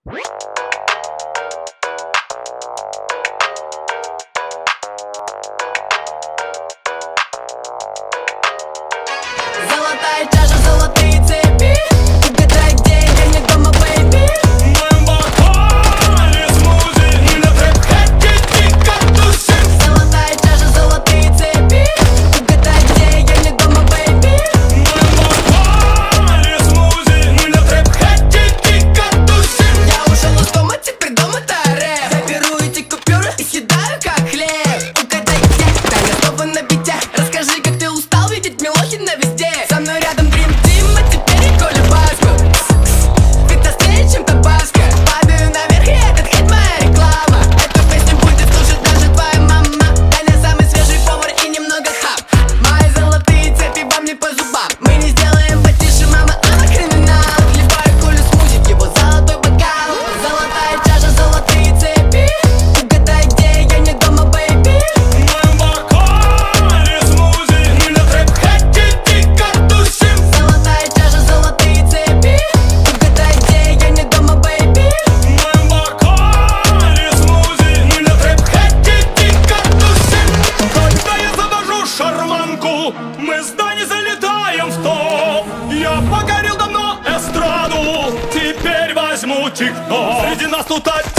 Золотая чаша, золотые цепи. Угадай, где я не дома, бэйби. В моем бокале смузи, мы на трэп-хэте дико тусим. Золотая чаша, золотые цепи. Угадай, где я не дома, бэйби. В моем бокале смузи, мы на трэп-хэте дико тусим. Я ушел из дома, теперь дома-то рэп. Я беру эти купюры и съедаю как хлеб. Угадай, где, дай мне слово на бите. Расскажи, как ты устал видеть Милохина везде. Со мной рядом Dream Team, а теперь и Коля Баско. Ведь острее, чем табаско. Падаю наверх, и этот хит моя реклама. Эту песню будет слушать даже твоя мама. Таня самый свежий повар и немного хап. Мои золотые цепи вам не по зубам. Мы не сделаем потише, мама, она криминал. Хлебаю Колю смузи в его золотой бокал. Золотая чаша, золотые цепи. Угадай, где я не дома, бэйби. В моем бокале смузи, мы на трэп-хэте дико тусим. Золотая чаша, золотые цепи. Угадай, где я не дома, бэйби. В моем бокале смузи, мы на трэп-хэте дико тусим. Когда я завожу шарманку, мы с Даней залетаем в топ. Я покорил давно эстраду, теперь возьму тик-топ. Среди нас тут один